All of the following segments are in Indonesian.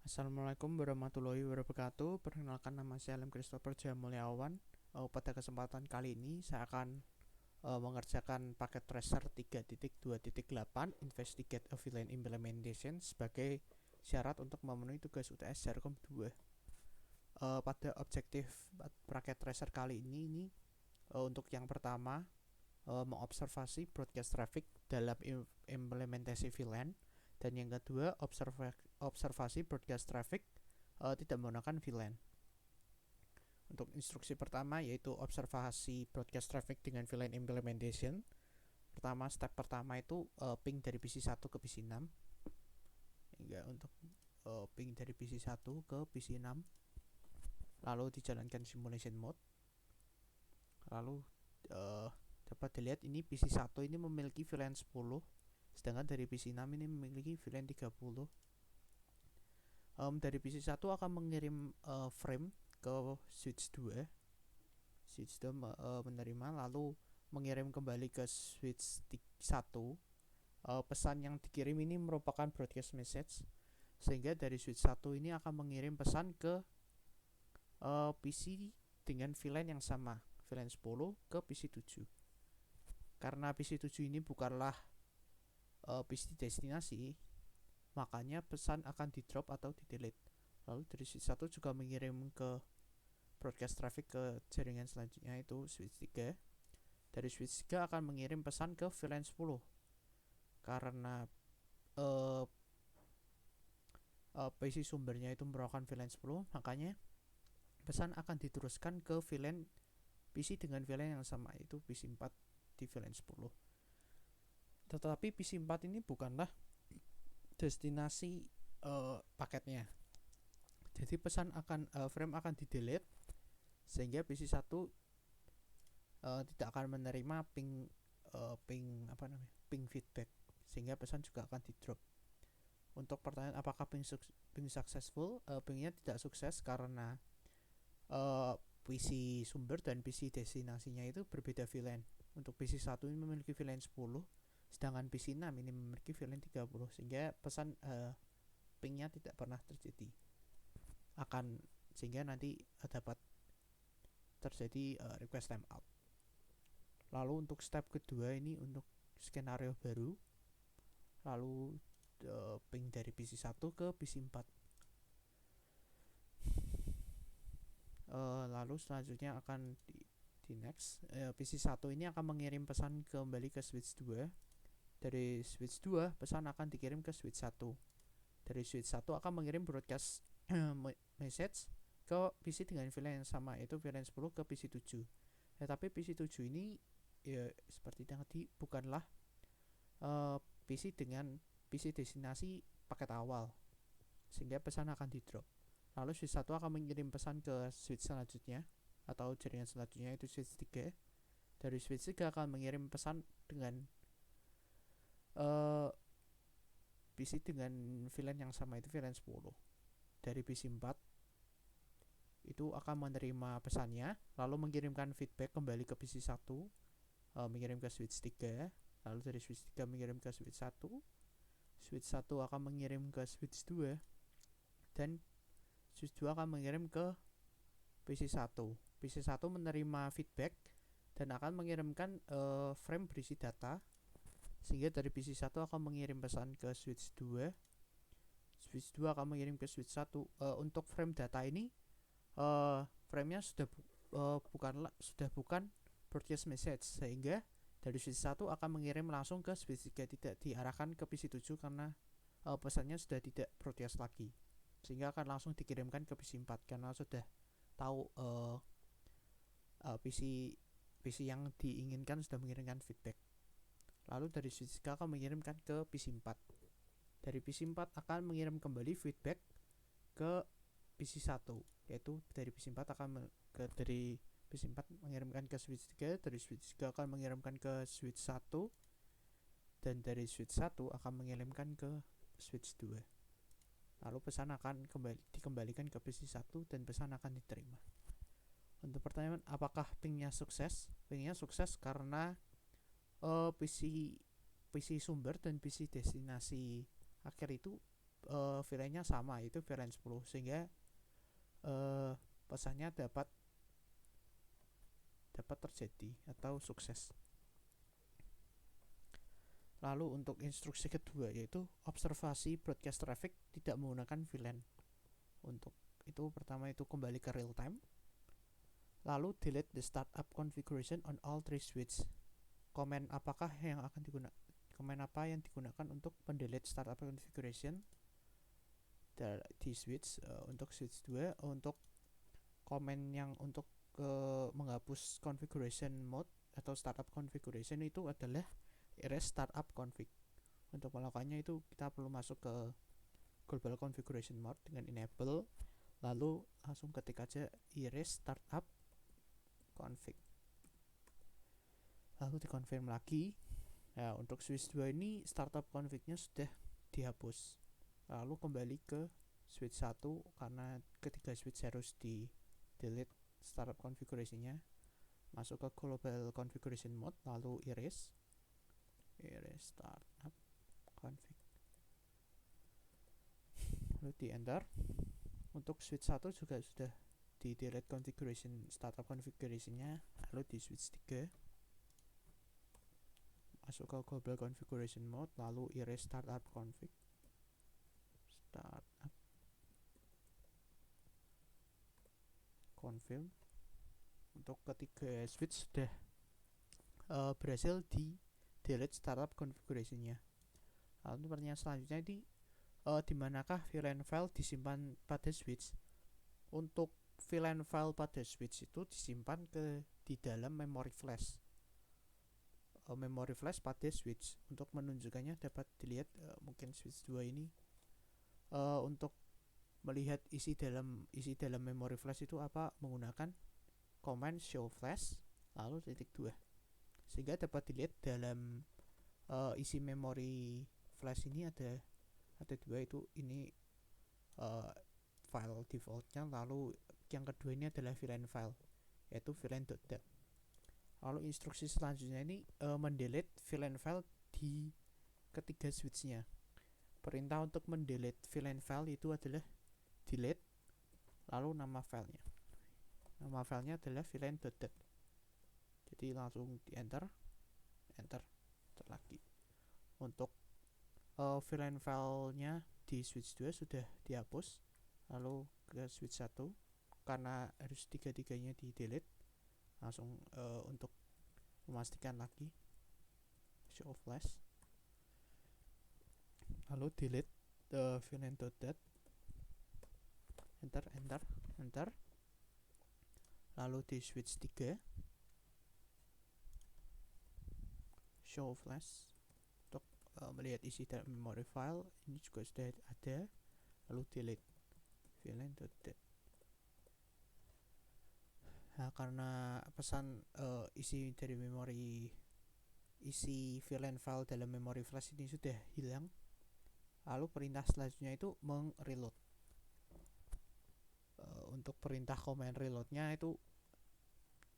Assalamualaikum warahmatullahi wabarakatuh. Perkenalkan, nama saya Alam Christopher Jaya Mulyawan. Pada kesempatan kali ini saya akan mengerjakan paket tracer 3.2.8 Investigate a VLAN Implementation sebagai syarat untuk memenuhi tugas UTS Serkom 2. Pada objektif paket tracer kali ini untuk yang pertama, mengobservasi broadcast traffic dalam implementasi VLAN, dan yang kedua observasi broadcast traffic tidak menggunakan VLAN. Untuk instruksi pertama yaitu observasi broadcast traffic dengan VLAN implementation. Step pertama itu ping dari PC1 ke PC6. Untuk ping dari PC1 ke PC6, lalu dijalankan simulation mode. Lalu dapat dilihat ini PC1 ini memiliki VLAN 10, sedangkan dari PC6 ini memiliki VLAN 30. Dari PC1 akan mengirim frame ke switch 2. Switch 2 menerima, lalu mengirim kembali ke switch 1. Pesan yang dikirim ini merupakan broadcast message, sehingga dari switch 1 ini akan mengirim pesan ke PC dengan VLAN yang sama, VLAN 10 ke PC7. Karena PC7 ini bukanlah PC destinasi, makanya pesan akan di drop atau di delete. Lalu dari switch 1 juga mengirim ke broadcast traffic ke jaringan selanjutnya, itu switch 3. Dari switch 3 akan mengirim pesan ke VLAN 10. Karena PC sumbernya itu merupakan VLAN 10, makanya pesan akan diteruskan ke VLAN PC dengan VLAN yang sama, itu PC4 di VLAN 10. Tetapi PC4 ini bukanlah destinasi paketnya. Jadi pesan frame akan di delete, sehingga PC1 tidak akan menerima ping feedback, sehingga pesan juga akan di drop. Untuk pertanyaan apakah ping successful, pingnya tidak sukses karena PC sumber dan PC destinasinya itu berbeda VLAN. Untuk PC1 ini memiliki VLAN 10, sedangkan PC6 ini memiliki VLAN 30, sehingga pesan pingnya tidak pernah terjadi, sehingga nanti dapat terjadi request timeout. Lalu untuk step kedua ini untuk skenario baru, lalu ping dari PC1 ke PC4. Lalu selanjutnya akan di next, PC1 ini akan mengirim pesan kembali ke switch 2. Dari switch 2 pesan akan dikirim ke switch 1. Dari switch 1 akan mengirim broadcast message ke PC dengan VLAN yang sama, yaitu VLAN 10 ke PC7. Tetapi PC7 ini ya seperti tadi bukanlah PC dengan PC destinasi paket awal, sehingga pesan akan di drop. Lalu switch 1 akan mengirim pesan ke switch selanjutnya atau jaringan selanjutnya, itu switch 3. Dari switch 3 akan mengirim pesan dengan PC dengan VLAN yang sama, itu VLAN 10. Dari PC4 itu akan menerima pesannya, lalu mengirimkan feedback kembali ke PC1, mengirim ke switch 3. Lalu dari switch 3 mengirim ke switch 1. Switch 1 akan mengirim ke switch 2, dan switch 2 akan mengirim ke PC1. PC1 menerima feedback dan akan mengirimkan frame berisi data, sehingga dari PC1 akan mengirim pesan ke switch 2. Switch 2 akan mengirim ke switch 1. Untuk frame data ini frame-nya sudah bukan broadcast message, sehingga dari switch 1 akan mengirim langsung ke switch 3, tidak diarahkan ke PC7 karena pesannya sudah tidak broadcast lagi, sehingga akan langsung dikirimkan ke PC4 karena sudah tahu PC yang diinginkan sudah mengirimkan feedback. Lalu dari switch 3 akan mengirimkan ke PC4. Dari PC4 akan mengirim kembali feedback ke PC1, yaitu dari PC4 dari PC4 mengirimkan ke switch 3, dari switch 3 akan mengirimkan ke switch 1, dan dari switch 1 akan mengirimkan ke switch 2. Lalu pesan akan dikembalikan ke PC1 dan pesan akan diterima. Untuk pertanyaan apakah pingnya sukses? Pingnya sukses karena PC sumber dan PC destinasi akhir itu VLAN-nya sama, itu VLAN 10, sehingga pesannya dapat terjadi atau sukses. Lalu untuk instruksi kedua yaitu observasi broadcast traffic tidak menggunakan VLAN. Untuk itu pertama itu kembali ke real time. Lalu delete the startup configuration on all three switch. Komen apa yang digunakan untuk mendelete startup configuration di switch untuk switch 2. Untuk komen yang untuk menghapus configuration mode atau startup configuration itu adalah erase startup config. Untuk melakukannya itu kita perlu masuk ke global configuration mode dengan enable, lalu langsung ketik aja erase startup config, lalu dikonfirm lagi. Nah, untuk switch 2 ini startup config-nya sudah dihapus. Lalu kembali ke switch 1 karena ketiga switch harus di delete startup configuration-nya. Masuk ke global configuration mode, lalu erase startup config, lalu di enter. Untuk switch 1 juga sudah di delete configuration startup configuration-nya, lalu di switch 3 masuk ke global configuration mode, lalu erase startup config, confirm. Untuk ketiga switch sudah berhasil di delete startup configuration-nya. Lalu pertanyaan selanjutnya di dimanakah VLAN file disimpan pada switch? Untuk VLAN file pada switch itu disimpan di dalam memory flash. Memory flash pada switch. Untuk menunjukkannya dapat dilihat mungkin switch 2 ini untuk melihat isi dalam memory flash itu apa, menggunakan command show flash lalu titik 2, sehingga dapat dilihat dalam isi memori flash ini ada dua, itu ini file defaultnya, lalu yang kedua ini adalah VLAN file yaitu VLAN.dat. Lalu instruksi selanjutnya ini mendelete VLAN file di ketiga switchnya. Perintah untuk mendelete VLAN file itu adalah delete lalu nama filenya. Nama filenya adalah VLAN.dat. Jadi langsung di enter lagi. Untuk VLAN filenya di switch 2 sudah dihapus, lalu ke switch 1 karena harus tiga-tiganya di delete, langsung untuk memastikan lagi show flash, lalu delete VLAN.dat, enter, lalu di switch 3 show flash untuk melihat isi dalam memory file, ini juga sudah ada, lalu delete VLAN.dat. Nah, karena pesan isi VLAN file dalam memory flash ini sudah hilang, lalu perintah selanjutnya itu meng-reload. Untuk perintah command reloadnya itu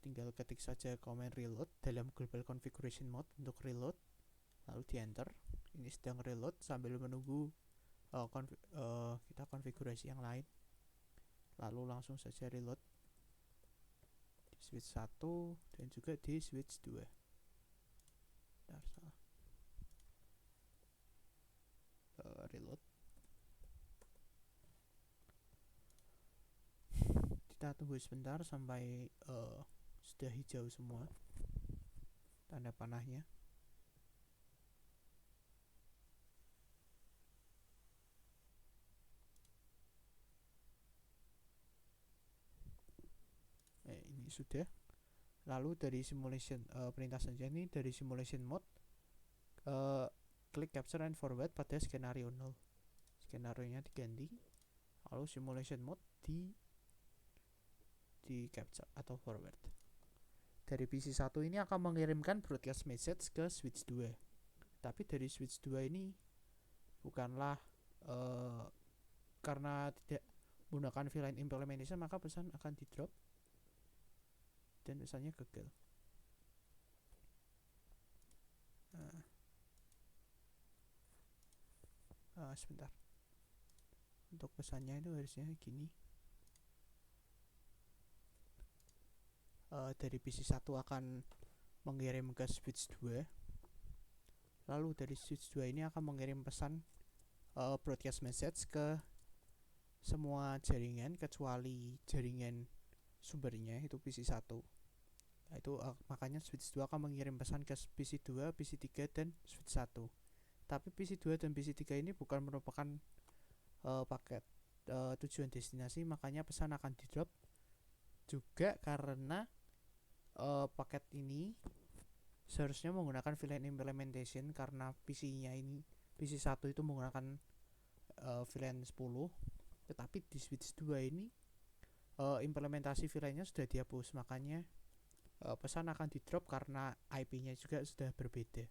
tinggal ketik saja command reload dalam global configuration mode untuk reload, lalu di enter. Ini sedang reload sambil menunggu kita konfigurasi yang lain, lalu langsung saja reload di switch 1 dan juga di switch 2. Reload. Kita tunggu sebentar sampai sudah hijau semua tanda panahnya. Ini sudah. Lalu dari simulation perintah selanjutnya ini dari simulation mode klik capture and forward pada skenario 0. Skenario nya diganti, lalu simulation mode di capture atau forward. Dari PC 1 ini akan mengirimkan broadcast message ke switch 2. Tapi dari switch 2 ini bukanlah karena tidak menggunakan VLAN implementation, maka pesan akan di drop dan pesannya gagal. Sebentar. Untuk pesannya itu harusnya gini. Dari PC1 akan mengirim ke switch 2, lalu dari switch 2 ini akan mengirim pesan broadcast message ke semua jaringan kecuali jaringan sumbernya itu PC1. Nah, itu makanya switch 2 akan mengirim pesan ke PC2, PC3 dan switch 1. Tapi PC2 dan PC3 ini bukan merupakan paket tujuan destinasi, makanya pesan akan di drop juga karena paket ini seharusnya menggunakan VLAN implementation karena PC-nya ini PC1 itu menggunakan VLAN 10, tetapi di switch 2 ini implementasi VLAN-nya sudah dihapus, makanya pesan akan di drop karena IP-nya juga sudah berbeda.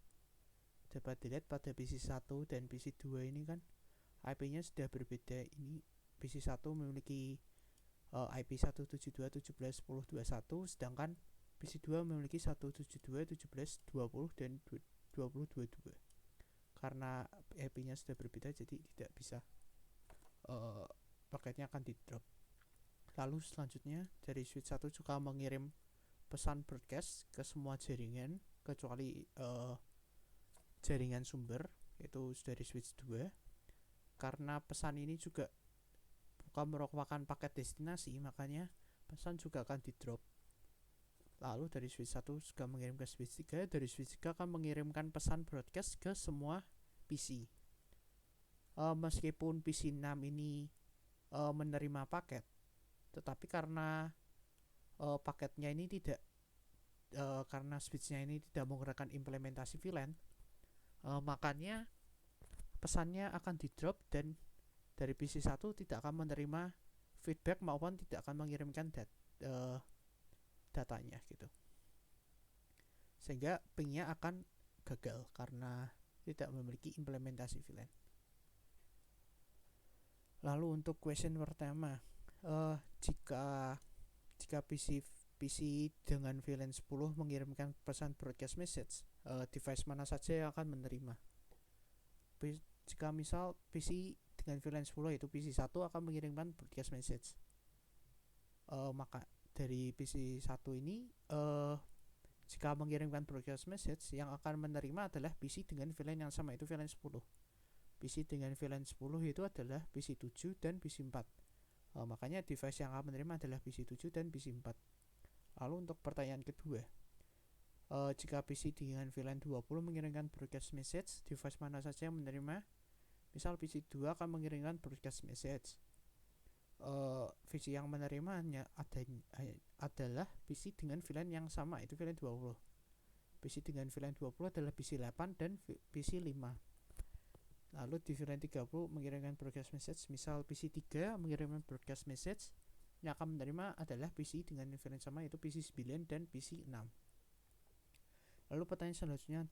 Dapat dilihat pada PC1 dan PC2 ini kan IP-nya sudah berbeda. Ini PC1 memiliki IP 172.17.10.21, sedangkan PC2 memiliki 172.17.20 dan 20.22. Karena IP-nya sudah berbeda, jadi tidak bisa paketnya akan di drop. Lalu selanjutnya dari switch 1 juga mengirim pesan broadcast ke semua jaringan kecuali jaringan sumber, yaitu dari switch 2. Karena pesan ini juga bukan merupakan paket destinasi, makanya pesan juga akan di drop. Lalu dari switch 1 juga mengirim ke switch 3, dari switch 3 akan mengirimkan pesan broadcast ke semua PC. Meskipun PC 6 ini menerima paket, tetapi karena paketnya ini tidak karena switchnya ini tidak menggunakan implementasi VLAN, makanya pesannya akan di drop dan dari PC1 tidak akan menerima feedback maupun tidak akan mengirimkan datanya gitu, sehingga pingnya akan gagal karena tidak memiliki implementasi VLAN. Lalu untuk question pertama, jika PC dengan VLAN 10 mengirimkan pesan broadcast message, device mana saja yang akan menerima? Jika misal PC dengan VLAN 10 yaitu PC1 akan mengirimkan broadcast message, maka dari PC1 ini jika mengirimkan broadcast message, yang akan menerima adalah PC dengan VLAN yang sama, itu VLAN 10. PC dengan VLAN 10 itu adalah PC7 dan PC4. Makanya device yang akan menerima adalah PC7 dan PC4. Lalu untuk pertanyaan kedua, jika PC dengan VLAN 20 mengirimkan broadcast message, device mana saja yang menerima? Misal PC2 akan mengirimkan broadcast message, PC yang menerimanya adalah PC dengan VLAN yang sama, itu VLAN 20. PC dengan VLAN 20 adalah PC 8 dan PC 5. Lalu di VLAN 30 mengirimkan broadcast message, misal PC 3 mengirimkan broadcast message, yang akan menerima adalah PC dengan VLAN sama, yaitu PC 9 dan PC 6. Lalu pertanyaan selanjutnya,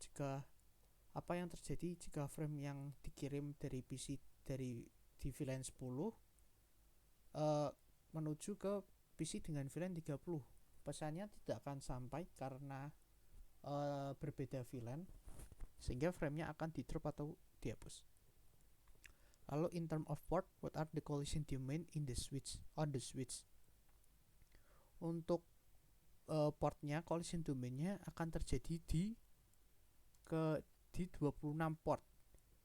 apa yang terjadi jika frame yang dikirim dari PC di VLAN 10 menuju ke PC dengan VLAN 30? Pesannya tidak akan sampai karena berbeda VLAN, sehingga framenya akan di drop atau dihapus. Lalu in term of port, what are the collision domain on the switch? Untuk portnya, collision domainnya akan terjadi di 26 port.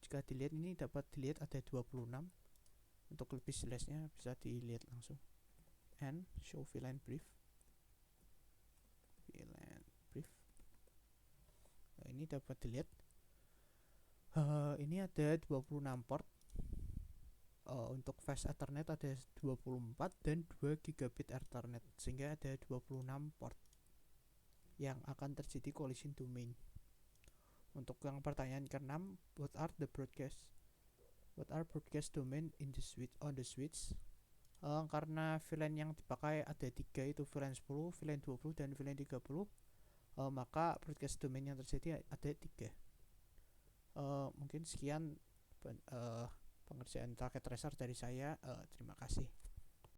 Jika dilihat ini dapat dilihat ada 26. Untuk lebih jelasnya bisa dilihat langsung. And show VLAN brief. Nah, ini dapat dilihat ini ada 26 port. Untuk fast Ethernet ada 24 dan 2 gigabit Ethernet, sehingga ada 26 port yang akan terjadi collision domain. Untuk yang pertanyaan ke-6, what are broadcast domain on the switch? Karena VLAN yang dipakai ada 3, itu VLAN 10, VLAN 20 dan VLAN 30, maka broadcast domain yang terjadi ada 3. Mungkin sekian pengerjaan packet tracer dari saya. Terima kasih.